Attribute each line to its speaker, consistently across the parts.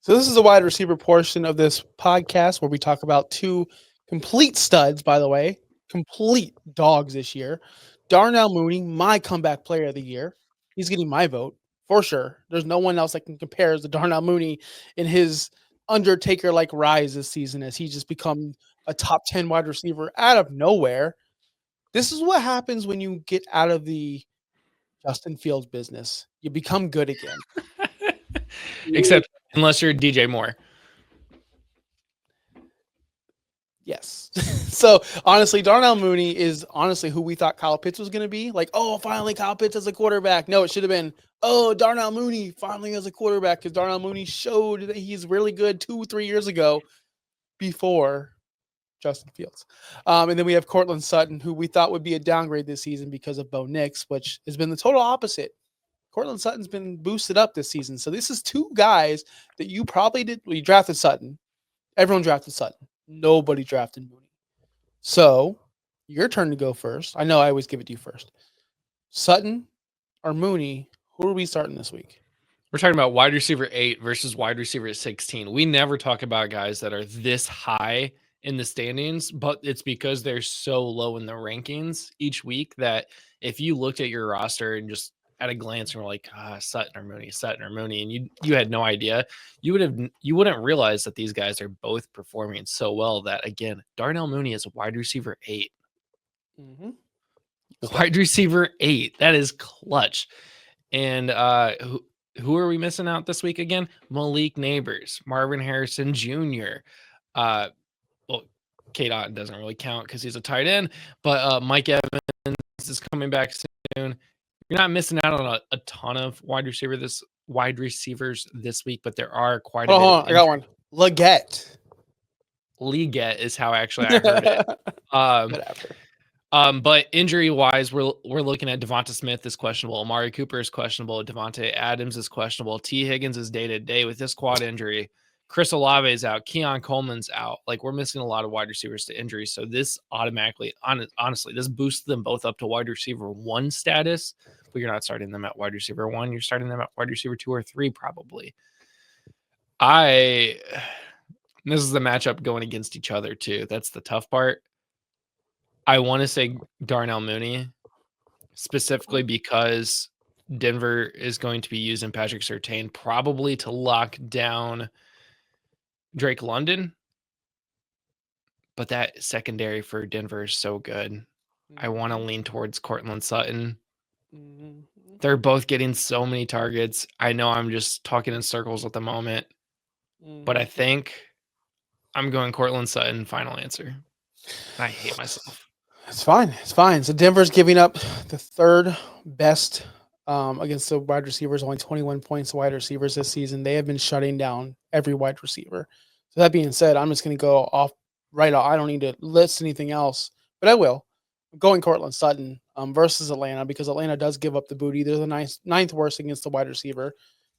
Speaker 1: So this is the wide receiver portion of this podcast where we talk about two complete studs, by the way, complete dogs this year. Darnell Mooney, my comeback player of the year. He's getting my vote for sure. There's no one else that can compare to Darnell Mooney in his Undertaker-like rise this season as he just become a top 10 wide receiver out of nowhere. This is what happens when you get out of the Justin Fields business. You become good again.
Speaker 2: Except unless you're DJ Moore.
Speaker 1: Yes. So honestly, Darnell Mooney is honestly who we thought Kyle Pitts was going to be. Like, oh, finally Kyle Pitts as a quarterback. No, it should have been, oh, Darnell Mooney finally as a quarterback because Darnell Mooney showed that he's really good 2-3 years ago before Justin Fields. And then we have Courtland Sutton, who we thought would be a downgrade this season because of Bo Nix, which has been the total opposite. Courtland Sutton's been boosted up this season. So this is two guys that you probably did. Well, you drafted Sutton. Everyone drafted Sutton. Nobody drafted Mooney. So, your turn to go first. I know I always give it to you first. Sutton or Mooney, who are we starting this week?
Speaker 2: We're talking about wide receiver 8 versus wide receiver 16. We never talk about guys that are this high in the standings, but it's because they're so low in the rankings each week that if you looked at your roster and just at a glance and were like, Sutton or Mooney, and you had no idea, you wouldn't realize that these guys are both performing so well that, again, Darnell Mooney is a wide receiver 8.
Speaker 1: Mm-hmm.
Speaker 2: Wide receiver 8. That is clutch. And who are we missing out this week again? Malik Neighbors, Marvin Harrison Jr. Well, Kate Otten doesn't really count because he's a tight end, but Mike Evans is coming back soon. You're not missing out on a ton of wide receivers this week, but there are quite a bit.
Speaker 1: I got one. Leggett
Speaker 2: is how actually I heard it.
Speaker 1: Whatever.
Speaker 2: But injury wise, we're looking at Devonta Smith is questionable, Amari Cooper is questionable, Devontae Adams is questionable, T. Higgins is day to day with this quad injury. Chris Olave is out. Keon Coleman's out. Like, we're missing a lot of wide receivers to injury. So this automatically, honestly, this boosts them both up to wide receiver 1 status. But you're not starting them at wide receiver 1. You're starting them at wide receiver 2 or 3 probably. This is the matchup going against each other too. That's the tough part. I want to say Darnell Mooney specifically because Denver is going to be using Patrick Surtain probably to lock down Drake London, but that secondary for Denver is so good. I want to lean towards Courtland Sutton. They're both getting so many targets. I know I'm just talking in circles at the moment, but I think I'm going Courtland Sutton, final answer. I hate myself.
Speaker 1: It's fine. It's fine. So Denver's giving up the third best against the wide receivers, only 21 points to wide receivers this season. They have been shutting down every wide receiver. So that being said, I'm just going to go off right off. I don't need to list anything else, but I will. I'm going Courtland Sutton versus Atlanta because Atlanta does give up the booty. They're the ninth worst against the wide receiver,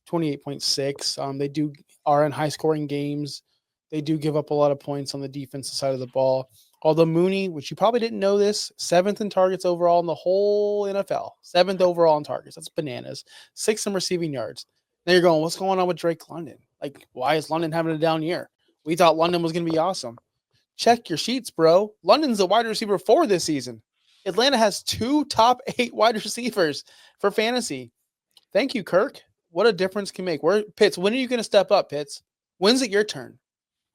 Speaker 1: 28.6. They are in high-scoring games. They do give up a lot of points on the defensive side of the ball. Although Mooney, which you probably didn't know this, 7th in targets overall in the whole NFL. 7th overall in targets. That's bananas. 6th in receiving yards. Now you're going, what's going on with Drake London? Like, why is London having a down year? We thought London was going to be awesome. Check your sheets, bro. London's the wide receiver 4 this season. Atlanta has 2 top 8 wide receivers for fantasy. Thank you, Kirk. What a difference can make. Pitts, when are you going to step up, Pitts? When's it your turn?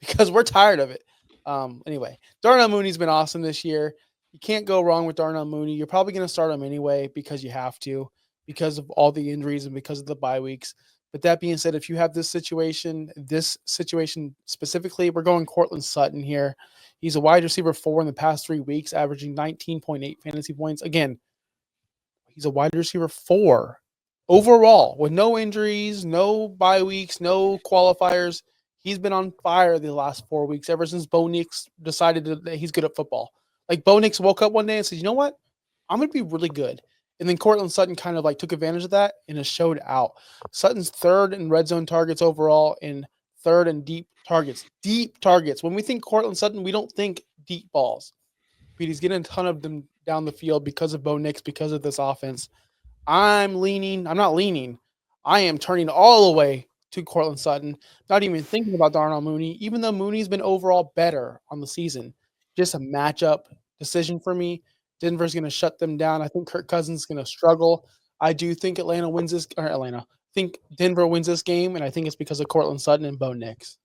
Speaker 1: Because we're tired of it. Anyway, Darnell Mooney's been awesome this year. You can't go wrong with Darnell Mooney. You're probably going to start him anyway because you have to, because of all the injuries and because of the bye weeks. But that being said, if you have this situation specifically, we're going Courtland Sutton here. He's a wide receiver 4 in the past 3 weeks, averaging 19.8 fantasy points. Again, he's a wide receiver 4 overall with no injuries, no bye weeks, no qualifiers. He's been on fire the last 4 weeks ever since Bo Nix decided that he's good at football. Like, Bo Nix woke up one day and said, you know what? I'm going to be really good. And then Courtland Sutton kind of like took advantage of that and has showed out. Sutton's 3rd in red zone targets overall and 3rd in deep targets. Deep targets. When we think Courtland Sutton, we don't think deep balls. But he's getting a ton of them down the field because of Bo Nix, because of this offense. I am turning all the way to Courtland Sutton. Not even thinking about Darnell Mooney, even though Mooney's been overall better on the season. Just a matchup decision for me. Denver's going to shut them down. I think Kirk Cousins is going to struggle. I do think Atlanta wins this, or Atlanta. I think Denver wins this game, and I think it's because of Courtland Sutton and Bo Nix.